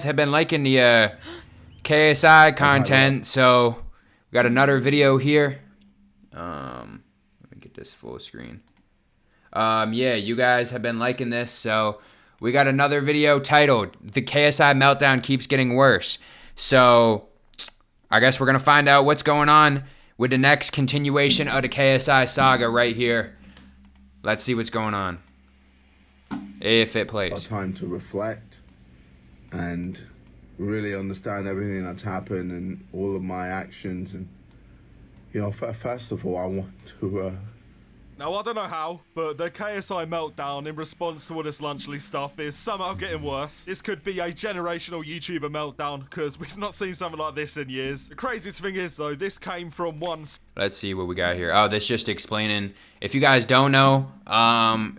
Have been liking the KSI content, so we got another video here. Let me get this full screen. Yeah, you guys have been liking this, so we got another video titled "The KSI Meltdown Keeps Getting Worse." So I guess we're gonna find out what's going on with the next continuation of the KSI saga right here. Let's see what's going on. If it plays. Time to reflect and really understand everything that's happened and all of my actions. And you know, first of all, I want to now, I don't know how, but the KSI meltdown in response to all this Lunchley stuff is somehow getting worse. This could be a generational YouTuber meltdown, because we've not seen something like this in years. The craziest thing is, though, this came from one... Let's see what we got here. Oh, this just explaining. If you guys don't know,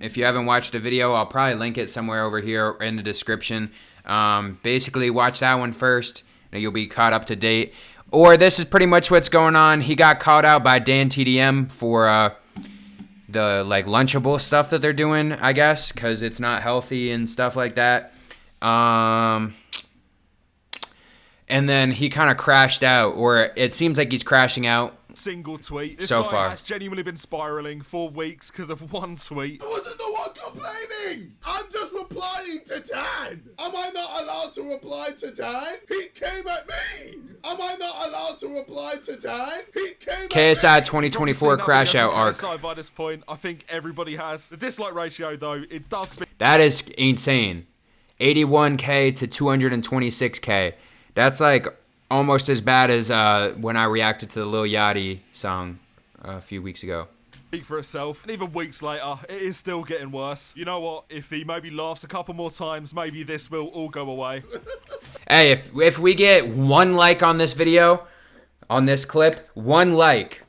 if you haven't watched the video, I'll probably link it somewhere over here in the description. Basically, watch that one first, and you'll be caught up to date. Or this is pretty much what's going on. He got called out by Dan TDM for... the like Lunchable stuff that they're doing, I guess, because it's not healthy and stuff like that. And then he kind of crashed out, or it seems like he's crashing out. Single tweet. This so guy far has genuinely been spiraling for weeks because of one tweet. I wasn't the one complaining. I'm just replying to Dan. Am I not allowed to reply to Dan? He came at me. Am I not allowed to reply to Dan? He came KSI at me. 2024 crash out arc. KSI by this point, I think everybody has. The dislike ratio, though, it does speak. That is insane. 81K to 226K. That's like almost as bad as when I reacted to the Lil Yachty song a few weeks ago. Speak for itself. And even weeks later, it is still getting worse. You know what? If he maybe laughs a couple more times, maybe this will all go away. Hey, if we get 1 like on this video, on this clip, 1 like,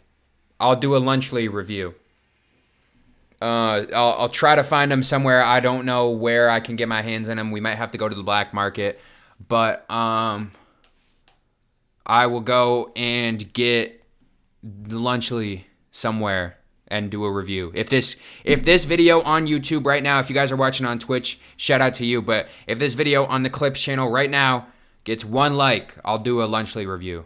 I'll do a Lunchley review. I'll try to find them somewhere. I don't know where I can get my hands on them. We might have to go to the black market, but I will go and get the Lunchley somewhere and do a review. If this video on YouTube right now, if you guys are watching on Twitch, shout out to you. But if this video on the Clips channel right now gets 1 like, I'll do a Lunchley review.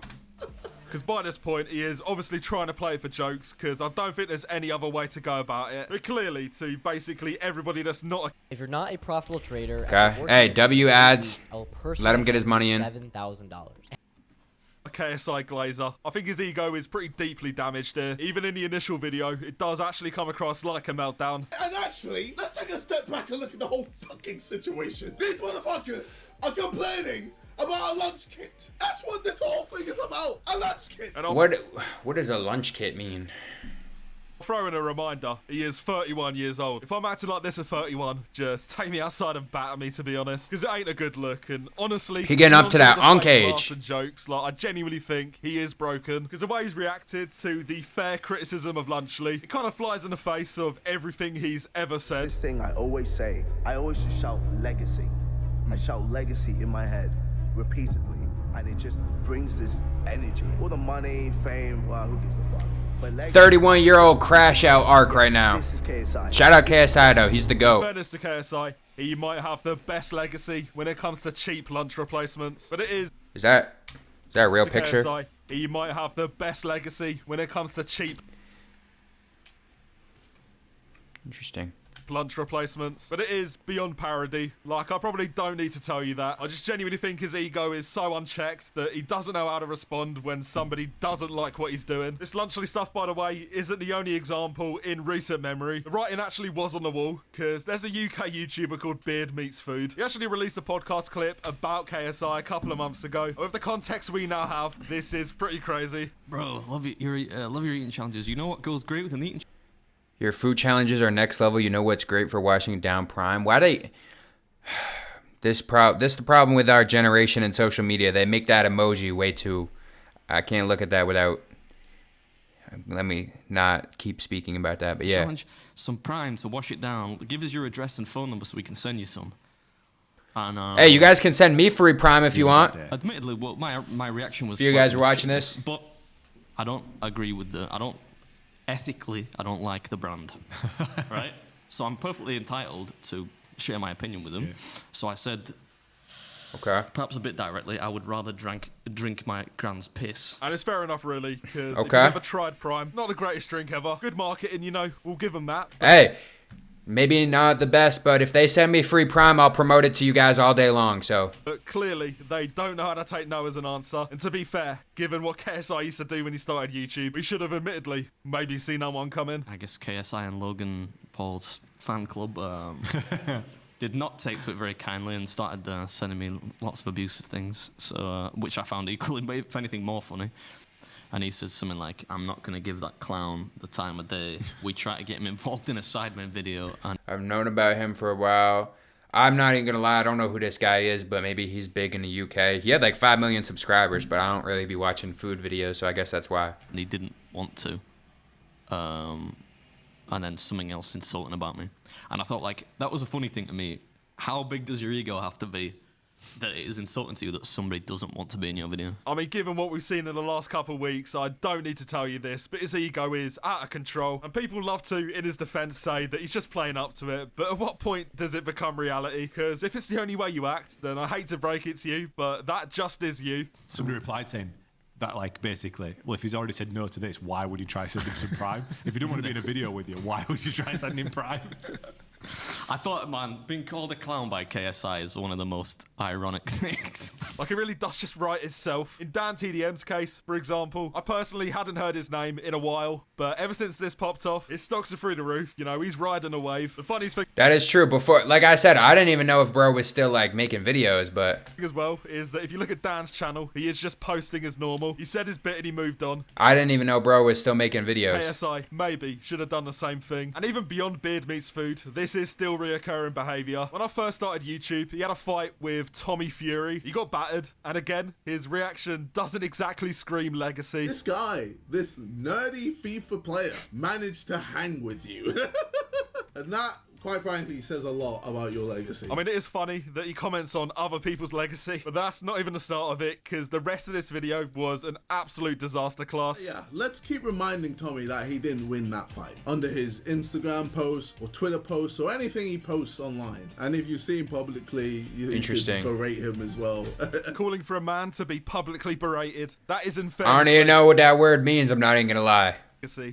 Because by this point, he is obviously trying to play it for jokes, because I don't think there's any other way to go about it. But clearly, to basically everybody that's not... If you're not a profitable trader... Okay. Hey, W ads. Let him get his money in. $7,000. A KSI Glazer. I think his ego is pretty deeply damaged here. Even in the initial video, it does actually come across like a meltdown. And actually, let's take a step back and look at the whole fucking situation. These motherfuckers are complaining about a lunch kit. That's what this whole thing is about. A lunch kit. And what does a lunch kit mean? I'll throw in a reminder. He is 31 years old. If I'm acting like this at 31, just take me outside and batter me, to be honest, because it ain't a good look. And honestly, he getting up to that unk age. And jokes, like, I genuinely think he is broken, because the way he's reacted to the fair criticism of Lunchley, it kind of flies in the face of everything he's ever said. This thing I always say, I always just shout legacy. I shout legacy in my head repeatedly, and it just brings this energy. All the money, fame, well, who gives a fuck? 31-year-old crash out arc right now. This is KSI. Shout out KSI though, he's the GOAT. In fairness to KSI, he might have the best legacy when it comes to cheap lunch replacements, but it is... Is that a real picture? KSI, he might have the best legacy when it comes to cheap... Interesting. Lunch replacements, but it is beyond parody. Like, I probably don't need to tell you that. I just genuinely think his ego is so unchecked that he doesn't know how to respond when somebody doesn't like what he's doing. This Lunchley stuff, by the way, isn't the only example in recent memory. The writing actually was on the wall, because there's a UK YouTuber called Beard Meets Food. He actually released a podcast clip about KSI a couple of months ago. With the context we now have, this is pretty crazy. Bro, love your eating challenges. You know what goes great with an eating challenge? Your food challenges are next level. You know what's great for washing down Prime. Why they... This is the problem with our generation and social media. They make that emoji way too... I can't look at that without... Let me not keep speaking about that, but yeah. Challenge some Prime to wash it down. Give us your address and phone number so we can send you some. And, hey, you guys can send me free Prime if you want. Admittedly, well, my reaction was... If you guys are watching this. But I don't agree with the... Ethically, I don't like the brand, right? So I'm perfectly entitled to share my opinion with them. Yeah. So I said, Okay. Perhaps a bit directly, I would rather drink my grand's piss. And it's fair enough, really, because if Okay. you've ever tried Prime, not the greatest drink ever. Good marketing, you know, we'll give them that. Hey, maybe not the best, but if they send me free Prime, I'll promote it to you guys all day long, so. But clearly, they don't know how to take no as an answer. And to be fair, given what KSI used to do when he started YouTube, we should have admittedly maybe seen no one coming. I guess KSI and Logan Paul's fan club did not take to it very kindly and started sending me lots of abusive things, so which I found equally, if anything, more funny. And he says something like, "I'm not going to give that clown the time of day." We try to get him involved in a Sidemen video, and I've known about him for a while. I'm not even gonna lie, I don't know who this guy is, but maybe he's big in the UK. He had like 5 million subscribers, but I don't really be watching food videos, so I guess that's why. he didn't want to. And then something else insulting about me. And I thought, like, that was a funny thing to me. How big does your ego have to be that it is insulting to you that somebody doesn't want to be in your video? I mean, given what we've seen in the last couple of weeks, I don't need to tell you this, but his ego is out of control. And people love to, in his defense, say that he's just playing up to it. But at what point does it become reality? Because if it's the only way you act, then I hate to break it to you, but that just is you. Somebody replied saying that, like, basically, well, if he's already said no to this, why would you try to send him some Prime? If you don't want to be in a video with you, why would you try to send him Prime? I thought, man, being called a clown by KSI is one of the most ironic things. Like, it really does just write itself. In Dan TDM's case, for example, I personally hadn't heard his name in a while, but ever since this popped off, his stocks are through the roof. You know, he's riding a wave. The funniest thing That is true. Before, like I said, I didn't even know if bro was still like making videos, but as well is that if you look at Dan's channel, he is just posting as normal. He said his bit and he moved on. I didn't even know bro was still making videos. KSI maybe should have done the same thing. And even beyond beard meets food, this is still reoccurring behaviour. When I first started YouTube, he had a fight with Tommy Fury. He got battered, and again, his reaction doesn't exactly scream legacy. This guy, this nerdy FIFA player, managed to hang with you. And that, quite frankly, says a lot about your legacy. I mean, it is funny that he comments on other people's legacy, but that's not even the start of it, because the rest of this video was an absolute disaster class. Yeah, let's keep reminding Tommy that he didn't win that fight under his Instagram posts or Twitter posts or anything he posts online. And if you see him publicly, you Interesting. could berate him as well. Calling for a man to be publicly berated, that is unfair. I don't even know what that word means, I'm not even gonna lie.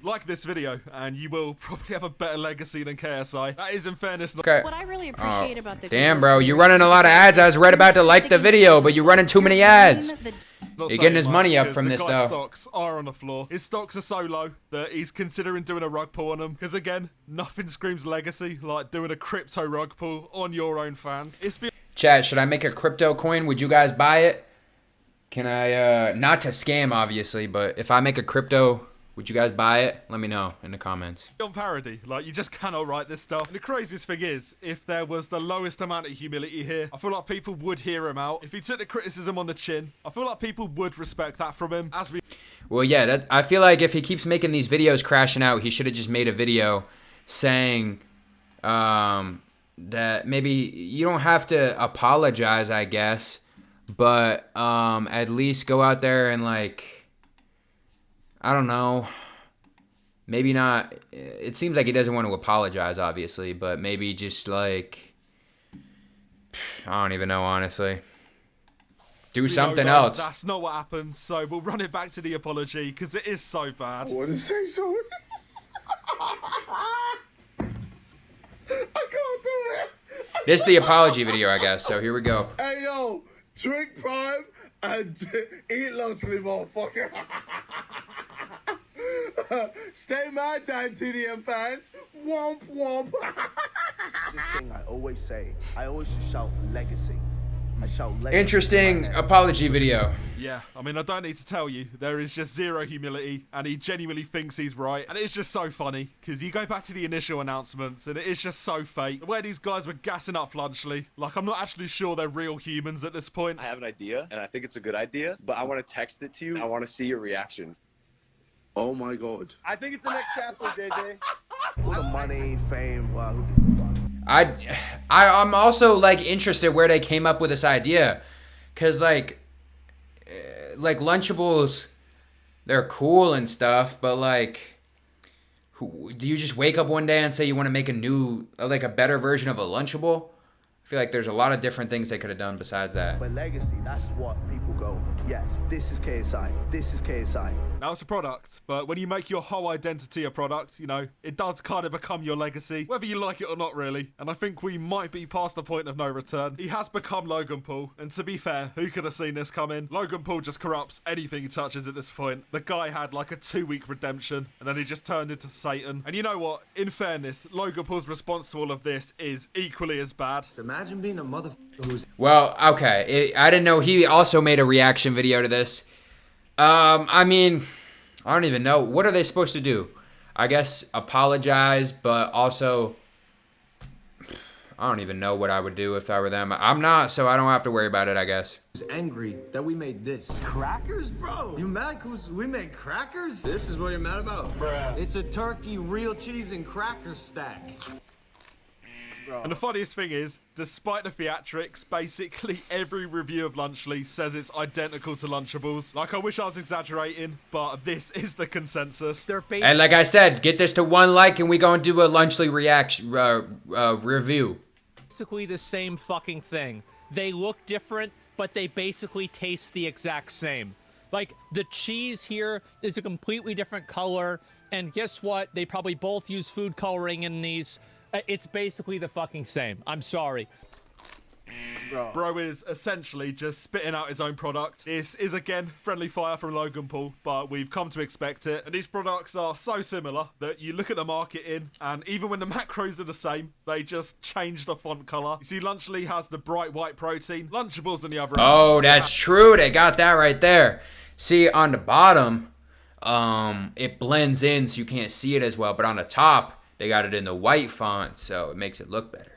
Like this video, and you will probably have a better legacy than KSI. That is, in fairness, not Okay. What I really appreciate about the Damn, bro, you running a lot of ads. I was right about to like the video, but you're running too many ads. not You're saying getting his much, money up because from the this, guy's though. stocks are on the floor. His stocks are so low that he's considering doing a rug pull on them. Because again, nothing screams legacy like doing a crypto rug pull on your own fans. It's been Chat, should I make a crypto coin? Would you guys buy it? Can I, not to scam, obviously, but if I make a crypto, would you guys buy it? Let me know in the comments. on parody. Like, you just cannot write this stuff. And the craziest thing is, if there was the lowest amount of humility here, I feel like people would hear him out. If he took the criticism on the chin, I feel like people would respect that from him. As we Well, yeah, I feel like if he keeps making these videos crashing out, he should have just made a video saying that maybe you don't have to apologize, I guess, but at least go out there and, like, I don't know, maybe not. It seems like he doesn't want to apologize, obviously, but maybe just, like, I don't even know, honestly. Do something know, else. That's not what happened, so we'll run it back to the apology, because it is so bad. I want to say something. I can't do it. This is the apology video, I guess, so here we go. Hey, yo, drink Prime and eat lunch with me, motherfucker. Stay mad, Dan TDM fans. Womp womp. This thing I always say, I always just shout legacy. I shout legacy. in my Interesting head. apology video. Yeah, I mean, I don't need to tell you, there is just zero humility, and he genuinely thinks he's right, and it's just so funny, because you go back to the initial announcements, and it is just so fake. The way these guys were gassing up Flunchley, like, I'm not actually sure they're real humans at this point. I have an idea, and I think it's a good idea, but I want to text it to you. I want to see your reactions. Oh my god. I think it's the next chapter, JJ. All the money, fame, well, who gives a fuck? I'm also, like, interested where they came up with this idea, because, like Lunchables, they're cool and stuff, but, like, do you just wake up one day and say you want to make a new, like, a better version of a Lunchable? I feel like there's a lot of different things they could have done besides that. But legacy, that's what people go, yes, this is KSI, this is KSI. Now it's a product, but when you make your whole identity a product, you know, it does kind of become your legacy, whether you like it or not really. And I think we might be past the point of no return. He has become Logan Paul, and to be fair, who could have seen this coming? Logan Paul just corrupts anything he touches at this point. The guy had like a 2-week redemption, and then he just turned into Satan. And you know what? In fairness, Logan Paul's response to all of this is equally as bad. So imagine being a motherfucker who's... Well, okay. I didn't know he also made a reaction video to this. I mean, I don't even know. What are they supposed to do? I guess apologize, but also, I don't even know what I would do if I were them. I'm not, so I don't have to worry about it, I guess. angry that we made this. Crackers, bro? You mad cause we made crackers? This is what you're mad about? Bruh. It's a turkey, real cheese, and cracker stack. And the funniest thing is, despite the theatrics, basically every review of Lunchly says it's identical to Lunchables. Like, I wish I was exaggerating, but this is the consensus. And like I said, get this to 1 like and we go and do a Lunchly reaction review. Basically the same fucking thing. They look different, but they basically taste the exact same. Like, the cheese here is a completely different color, and guess what? They probably both use food coloring in these. It's basically the fucking same. I'm sorry. Bro is essentially just spitting out his own product. This is, again, friendly fire from Logan Paul, but we've come to expect it. And these products are so similar that you look at the marketing, and even when the macros are the same, they just change the font color. You see, Lunchly has the bright white protein. Lunchables on the other end. Oh, that's true. They got that right there. See, on the bottom, it blends in so you can't see it as well. But on the top, they got it in the white font, so it makes it look better.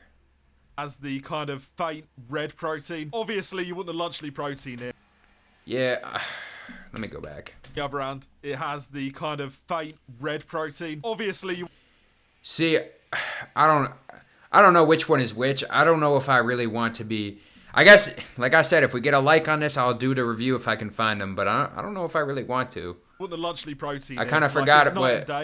As the kind of faint red protein. Obviously, you want the Lunchly protein here. Yeah, let me go back. The other end, it has the kind of faint red protein. Obviously, you... See, I don't know which one is which. I don't know if I really want to be... I guess, like I said, if we get a like on this, I'll do the review if I can find them, but I don't know if I really want to. Want the Lunchly protein. I kind of forgot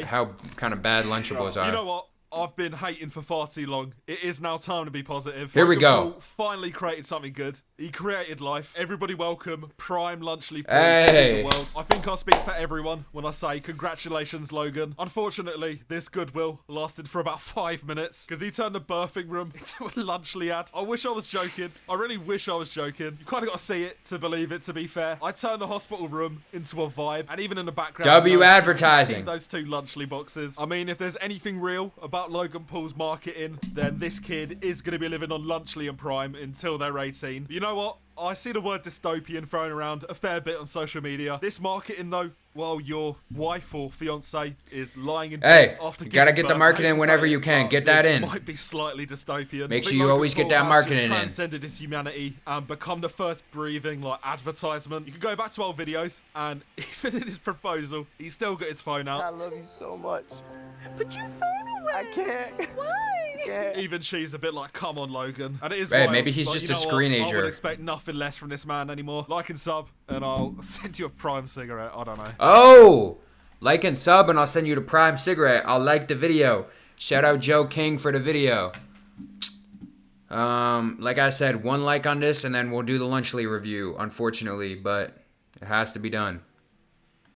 how kind of bad Lunchables are. You know what? I've been hating for far too long. It is now time to be positive. Here we go. Paul finally created something good. He created life. Everybody welcome Prime Lunchly Paul hey. in the world. I think I'll speak for everyone when I say congratulations, Logan. Unfortunately, this goodwill lasted for about 5 minutes because he turned the birthing room into a Lunchly ad. I wish I was joking. I really wish I was joking. You kind of got to see it to believe it, to be fair. I turned the hospital room into a vibe, and even in the background, W advertising. See those 2 Lunchly boxes. I mean, if there's anything real about Logan Paul's marketing, then this kid is going to be living on Lunchly and Prime until they're 18. You know what? I see the word dystopian thrown around a fair bit on social media. This marketing, though, while your wife or fiance is lying in bed after you gotta get the marketing whenever you can. Get that in. Might be slightly dystopian. Make sure you always get that marketing in. Transcended his humanity and become the first breathing advertisement. You can go back to old videos, and even in his proposal, he's still got his phone out. I love you so much. Put your phone away. I can't. Why? Even she's a bit like, come on, Logan. And it is Hey, wild, maybe he's but just you a know what? screenager. I would expect nothing less from this man anymore. Like and sub, and I'll send you a Prime cigarette. I don't know. Oh! Like and sub, and I'll send you the Prime cigarette. I'll like the video. Shout out Joe King for the video. Like I said, 1 like on this, and then we'll do the Lunchly review, unfortunately, but it has to be done.